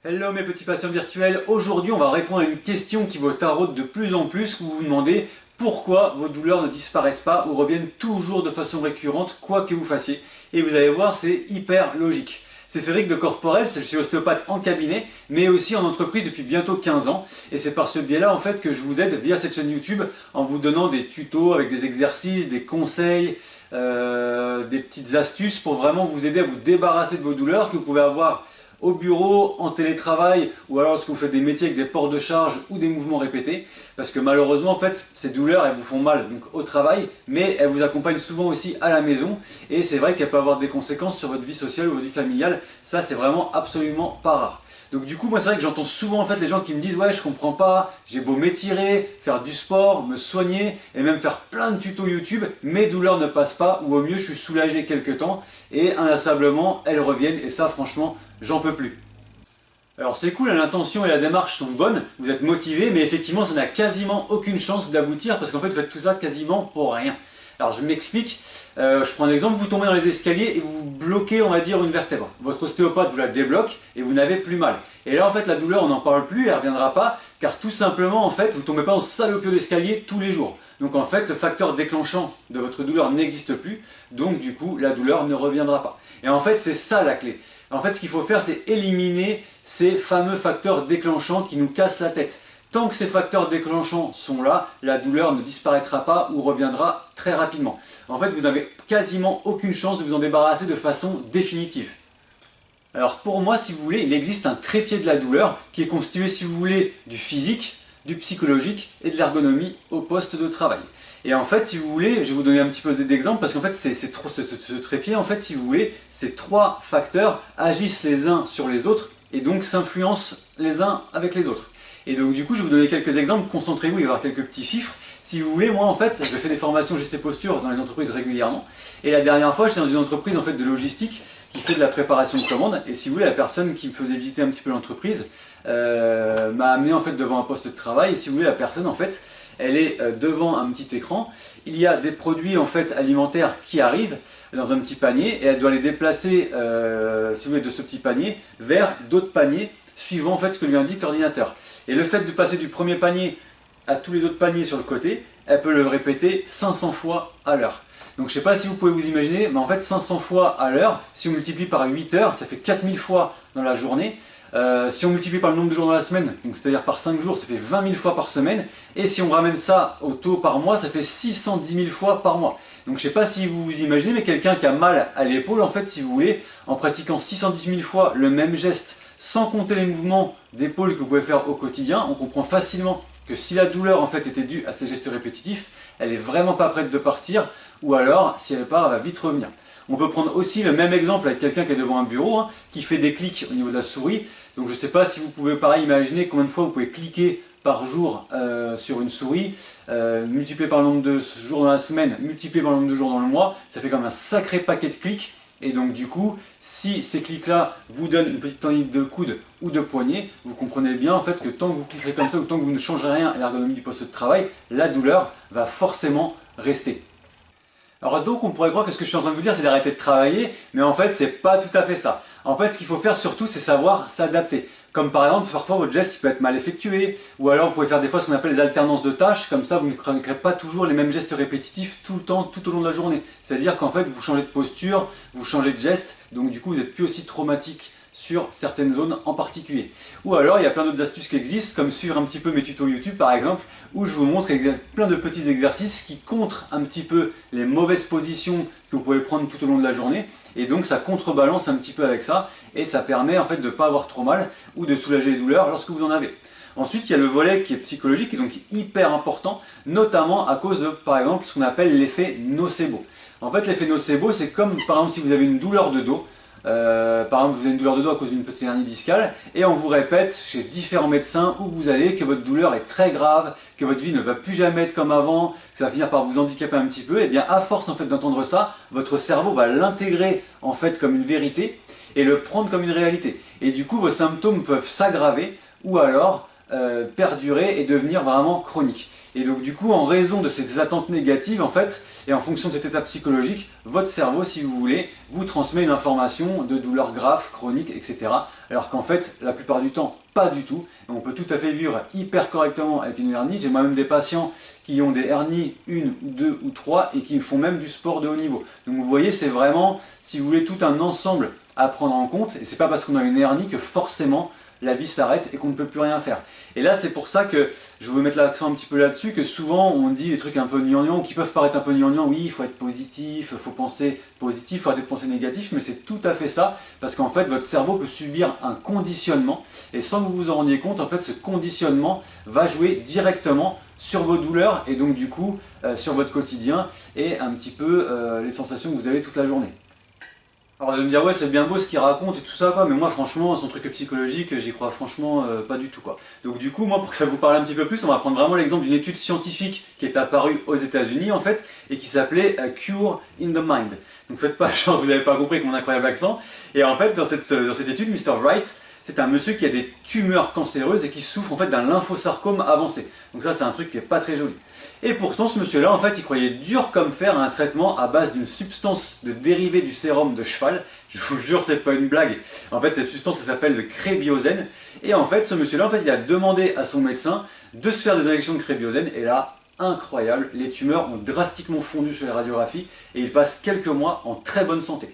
Hello mes petits patients virtuels, aujourd'hui on va répondre à une question qui vous taraude de plus en plus, où vous vous demandez pourquoi vos douleurs ne disparaissent pas ou reviennent toujours de façon récurrente, quoi que vous fassiez. Et vous allez voir, c'est hyper logique. C'est Cédric de Corporel, je suis ostéopathe en cabinet, mais aussi en entreprise depuis bientôt 15 ans. Et c'est par ce biais-là en fait que je vous aide via cette chaîne YouTube en vous donnant des tutos avec des exercices, des conseils, des petites astuces pour vraiment vous aider à vous débarrasser de vos douleurs que vous pouvez avoir au bureau, en télétravail, ou alors lorsque vous faites des métiers avec des ports de charge ou des mouvements répétés, parce que malheureusement en fait ces douleurs elles vous font mal donc au travail, mais elles vous accompagnent souvent aussi à la maison, et c'est vrai qu'elles peuvent avoir des conséquences sur votre vie sociale ou votre vie familiale. Ça c'est vraiment absolument pas rare. Donc du coup moi c'est vrai que j'entends souvent en fait les gens qui me disent ouais je comprends pas, j'ai beau m'étirer, faire du sport, me soigner et même faire plein de tutos YouTube, mes douleurs ne passent pas, ou au mieux je suis soulagé quelques temps et inlassablement elles reviennent, et ça franchement j'en peux plus. Alors c'est cool, l'intention et la démarche sont bonnes, vous êtes motivé, mais effectivement ça n'a quasiment aucune chance d'aboutir parce qu'en fait vous faites tout ça quasiment pour rien. Alors je m'explique, je prends un exemple, vous tombez dans les escaliers et vous bloquez on va dire une vertèbre. Votre ostéopathe vous la débloque et vous n'avez plus mal. Et là en fait la douleur on n'en parle plus, elle ne reviendra pas, car tout simplement en fait vous ne tombez pas dans ce salopio d'escalier tous les jours. Donc en fait le facteur déclenchant de votre douleur n'existe plus, donc du coup la douleur ne reviendra pas. Et en fait c'est ça la clé. En fait ce qu'il faut faire c'est éliminer ces fameux facteurs déclenchants qui nous cassent la tête. Tant que ces facteurs déclenchants sont là, la douleur ne disparaîtra pas ou reviendra très rapidement. En fait, vous n'avez quasiment aucune chance de vous en débarrasser de façon définitive. Alors pour moi, si vous voulez, il existe un trépied de la douleur qui est constitué, si vous voulez, du physique, du psychologique et de l'ergonomie au poste de travail. Et en fait, si vous voulez, je vais vous donner un petit peu d'exemples parce qu'en fait, ce trépied, en fait, si vous voulez, ces trois facteurs agissent les uns sur les autres et donc s'influencent les uns avec les autres. Et donc du coup, je vais vous donner quelques exemples, concentrez-vous, il va y avoir quelques petits chiffres. Si vous voulez, moi en fait, je fais des formations gestes et posture dans les entreprises régulièrement. Et la dernière fois, j'étais dans une entreprise en fait de logistique qui fait de la préparation de commandes. Et si vous voulez, la personne qui me faisait visiter un petit peu l'entreprise m'a amené en fait devant un poste de travail. Et si vous voulez, la personne en fait, elle est devant un petit écran. Il y a des produits en fait alimentaires qui arrivent dans un petit panier et elle doit les déplacer, si vous voulez, de ce petit panier vers d'autres paniers suivant en fait ce que lui indique l'ordinateur. Et le fait de passer du premier panier à tous les autres paniers sur le côté, elle peut le répéter 500 fois à l'heure. Donc je ne sais pas si vous pouvez vous imaginer, mais en fait 500 fois à l'heure, si on multiplie par 8 heures, ça fait 4000 fois dans la journée. Si on multiplie par le nombre de jours dans la semaine, donc c'est-à-dire par 5 jours, ça fait 20 000 fois par semaine. Et si on ramène ça au taux par mois, ça fait 610 000 fois par mois. Donc je ne sais pas si vous vous imaginez, mais quelqu'un qui a mal à l'épaule, en fait, si vous voulez, en pratiquant 610 000 fois le même geste, sans compter les mouvements d'épaule que vous pouvez faire au quotidien, on comprend facilement que si la douleur en fait était due à ces gestes répétitifs, elle n'est vraiment pas prête de partir, ou alors si elle part, elle va vite revenir. On peut prendre aussi le même exemple avec quelqu'un qui est devant un bureau, qui fait des clics au niveau de la souris. Donc je ne sais pas si vous pouvez pareil imaginer combien de fois vous pouvez cliquer par jour sur une souris, multiplié par le nombre de jours dans la semaine, multiplié par le nombre de jours dans le mois, ça fait quand même un sacré paquet de clics. Et donc du coup, si ces clics-là vous donnent une petite tendinite de coude ou de poignet, vous comprenez bien en fait que tant que vous cliquerez comme ça ou tant que vous ne changerez rien à l'ergonomie du poste de travail, la douleur va forcément rester. Alors donc on pourrait croire que ce que je suis en train de vous dire c'est d'arrêter de travailler, mais en fait c'est pas tout à fait ça. En fait ce qu'il faut faire surtout c'est savoir s'adapter. Comme par exemple parfois votre geste il peut être mal effectué, ou alors vous pouvez faire des fois ce qu'on appelle les alternances de tâches, comme ça vous ne créez pas toujours les mêmes gestes répétitifs tout le temps, tout au long de la journée. C'est-à-dire qu'en fait vous changez de posture, vous changez de geste, donc du coup vous n'êtes plus aussi traumatique sur certaines zones en particulier. Ou alors il y a plein d'autres astuces qui existent, comme suivre un petit peu mes tutos YouTube par exemple, où je vous montre plein de petits exercices qui contrent un petit peu les mauvaises positions que vous pouvez prendre tout au long de la journée, et donc ça contrebalance un petit peu avec ça, et ça permet en fait de ne pas avoir trop mal, ou de soulager les douleurs lorsque vous en avez. Ensuite, il y a le volet qui est psychologique et donc hyper important, notamment à cause de, par exemple, ce qu'on appelle l'effet nocebo. En fait, l'effet nocebo, c'est comme, par exemple, si vous avez une douleur de dos. Par exemple, vous avez une douleur de dos à cause d'une petite hernie discale et on vous répète chez différents médecins où vous allez que votre douleur est très grave, que votre vie ne va plus jamais être comme avant, que ça va finir par vous handicaper un petit peu. Et bien à force en fait d'entendre ça, votre cerveau va l'intégrer en fait comme une vérité et le prendre comme une réalité. Et du coup vos symptômes peuvent s'aggraver ou alors perdurer et devenir vraiment chroniques. Et donc du coup, en raison de ces attentes négatives, en fait, et en fonction de cet état psychologique, votre cerveau, si vous voulez, vous transmet une information de douleur grave, chronique, etc. Alors qu'en fait, la plupart du temps, pas du tout. Et on peut tout à fait vivre hyper correctement avec une hernie. J'ai moi-même des patients qui ont des hernies, une, ou deux ou trois, et qui font même du sport de haut niveau. Donc vous voyez, c'est vraiment, si vous voulez, tout un ensemble à prendre en compte. Et c'est pas parce qu'on a une hernie que forcément la vie s'arrête et qu'on ne peut plus rien faire. Et là, c'est pour ça que je veux mettre l'accent un petit peu là-dessus, que souvent on dit des trucs un peu gnangnan, ou qui peuvent paraître un peu gnangnan, oui, il faut être positif, il faut penser positif, il faut arrêter de penser négatif, mais c'est tout à fait ça, parce qu'en fait, votre cerveau peut subir un conditionnement, et sans que vous vous en rendiez compte, en fait, ce conditionnement va jouer directement sur vos douleurs, et donc du coup, sur votre quotidien, et un petit peu les sensations que vous avez toute la journée. Alors de me dire ouais c'est bien beau ce qu'il raconte et tout ça quoi, mais moi franchement son truc psychologique j'y crois franchement pas du tout quoi. Donc du coup moi pour que ça vous parle un petit peu plus on va prendre vraiment l'exemple d'une étude scientifique qui est apparue aux États-Unis en fait et qui s'appelait Cure in the Mind. Donc faites pas genre vous n'avez pas compris avec mon incroyable accent. Et en fait dans cette étude Mr. Wright c'est un monsieur qui a des tumeurs cancéreuses et qui souffre en fait d'un lymphosarcome avancé. Donc ça c'est un truc qui est pas très joli. Et pourtant ce monsieur-là en fait il croyait dur comme fer à un traitement à base d'une substance de dérivée du sérum de cheval. Je vous jure c'est pas une blague. En fait cette substance elle s'appelle le crébiosène. Et en fait ce monsieur-là en fait il a demandé à son médecin de se faire des injections de crébiosène et là incroyable, les tumeurs ont drastiquement fondu sur les radiographies et il passe quelques mois en très bonne santé.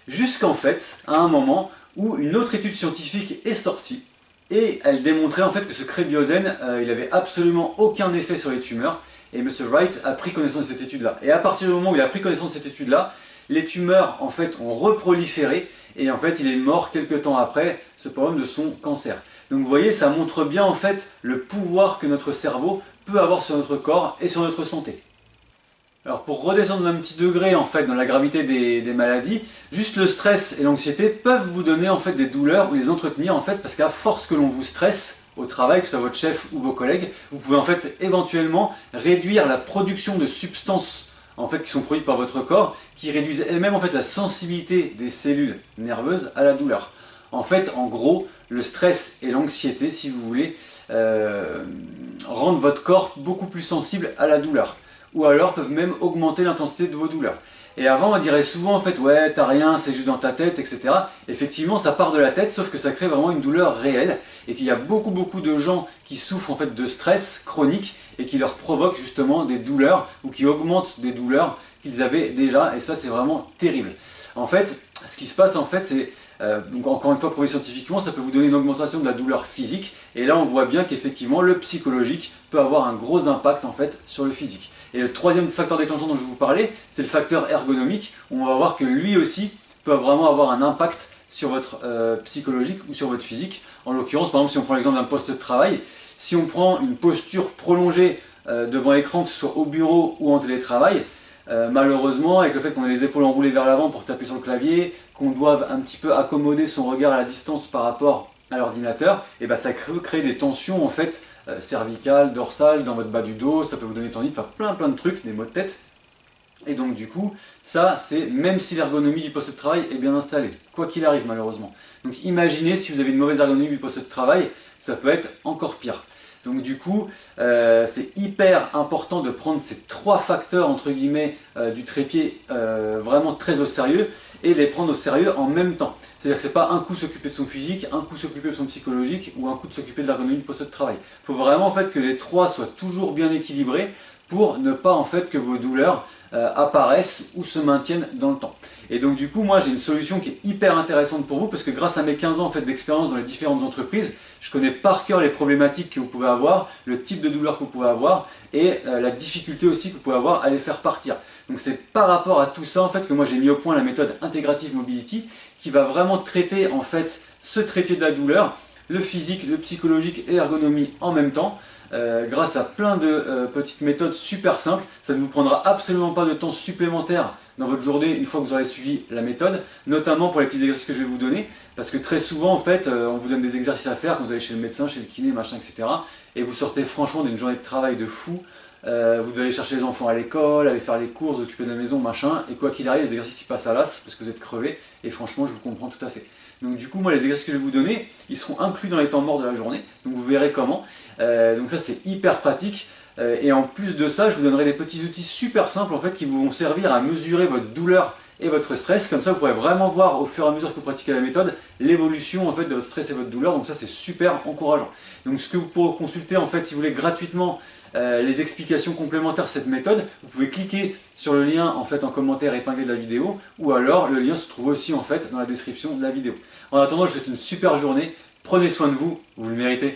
Jusqu'en fait à un moment où une autre étude scientifique est sortie et elle démontrait en fait que ce crébiosène, il avait absolument aucun effet sur les tumeurs et M. Wright a pris connaissance de cette étude-là. Et à partir du moment où il a pris connaissance de cette étude-là, les tumeurs en fait ont reproliféré et en fait il est mort quelques temps après, ce pauvre homme, de son cancer. Donc vous voyez, ça montre bien en fait le pouvoir que notre cerveau peut avoir sur notre corps et sur notre santé. Alors pour redescendre d'un petit degré en fait dans la gravité des maladies, juste le stress et l'anxiété peuvent vous donner en fait des douleurs ou les entretenir en fait parce qu'à force que l'on vous stresse au travail, que ce soit votre chef ou vos collègues, vous pouvez en fait éventuellement réduire la production de substances en fait qui sont produites par votre corps qui réduisent elles-mêmes en fait la sensibilité des cellules nerveuses à la douleur. En fait, en gros, le stress et l'anxiété, si vous voulez, rendent votre corps beaucoup plus sensible à la douleur. Ou alors peuvent même augmenter l'intensité de vos douleurs. Et avant on dirait souvent en fait ouais t'as rien, c'est juste dans ta tête, etc. Effectivement ça part de la tête sauf que ça crée vraiment une douleur réelle et qu'il y a beaucoup de gens qui souffrent en fait de stress chronique et qui leur provoquent justement des douleurs ou qui augmentent des douleurs qu'ils avaient déjà et ça c'est vraiment terrible. En fait ce qui se passe en fait c'est donc encore une fois prouvé scientifiquement, ça peut vous donner une augmentation de la douleur physique et là on voit bien qu'effectivement le psychologique peut avoir un gros impact en fait sur le physique. Et le troisième facteur déclenchant dont je vous parlais, c'est le facteur ergonomique, où on va voir que lui aussi peut vraiment avoir un impact sur votre psychologique ou sur votre physique. En l'occurrence, par exemple, si on prend l'exemple d'un poste de travail, si on prend une posture prolongée devant l'écran, que ce soit au bureau ou en télétravail, malheureusement, avec le fait qu'on ait les épaules enroulées vers l'avant pour taper sur le clavier, qu'on doive un petit peu accommoder son regard à la distance par rapport à l'ordinateur, et ben ça crée des tensions en fait cervicales, dorsales, dans votre bas du dos, ça peut vous donner tendinite, enfin plein de trucs, des maux de tête. Et donc du coup, ça c'est même si l'ergonomie du poste de travail est bien installée, quoi qu'il arrive malheureusement. Donc imaginez si vous avez une mauvaise ergonomie du poste de travail, ça peut être encore pire. Donc du coup, c'est hyper important de prendre ces trois facteurs entre guillemets du trépied vraiment très au sérieux et de les prendre au sérieux en même temps. C'est-à-dire que c'est pas un coup s'occuper de son physique, un coup s'occuper de son psychologique ou un coup de s'occuper de l'ergonomie du poste de travail. Il faut vraiment en fait que les trois soient toujours bien équilibrés pour ne pas en fait que vos douleurs apparaissent ou se maintiennent dans le temps. Et donc du coup moi j'ai une solution qui est hyper intéressante pour vous parce que grâce à mes 15 ans en fait, d'expérience dans les différentes entreprises, je connais par cœur les problématiques que vous pouvez avoir, le type de douleur que vous pouvez avoir et la difficulté aussi que vous pouvez avoir à les faire partir. Donc c'est par rapport à tout ça en fait que moi j'ai mis au point la méthode Integrative Mobility qui va vraiment traiter en fait ce trépied de la douleur, le physique, le psychologique et l'ergonomie en même temps. Grâce à plein de petites méthodes super simples, ça ne vous prendra absolument pas de temps supplémentaire dans votre journée une fois que vous aurez suivi la méthode, notamment pour les petits exercices que je vais vous donner, parce que très souvent en fait on vous donne des exercices à faire quand vous allez chez le médecin, chez le kiné, machin, etc. Et vous sortez franchement d'une journée de travail de fou, vous devez aller chercher les enfants à l'école, aller faire les courses, vous occuper de la maison, machin, et quoi qu'il arrive, les exercices ils passent à l'as parce que vous êtes crevé, et franchement je vous comprends tout à fait. Donc du coup moi les exercices que je vais vous donner, ils seront inclus dans les temps morts de la journée, donc vous verrez comment. Donc ça c'est hyper pratique. Et en plus de ça, je vous donnerai des petits outils super simples en fait qui vous vont servir à mesurer votre douleur et votre stress. Comme ça, vous pourrez vraiment voir au fur et à mesure que vous pratiquez la méthode l'évolution en fait de votre stress et votre douleur. Donc ça, c'est super encourageant. Donc ce que vous pourrez consulter en fait, si vous voulez gratuitement les explications complémentaires de cette méthode, vous pouvez cliquer sur le lien en fait en commentaire épinglé de la vidéo, ou alors le lien se trouve aussi en fait dans la description de la vidéo. En attendant, je vous souhaite une super journée. Prenez soin de vous, vous le méritez.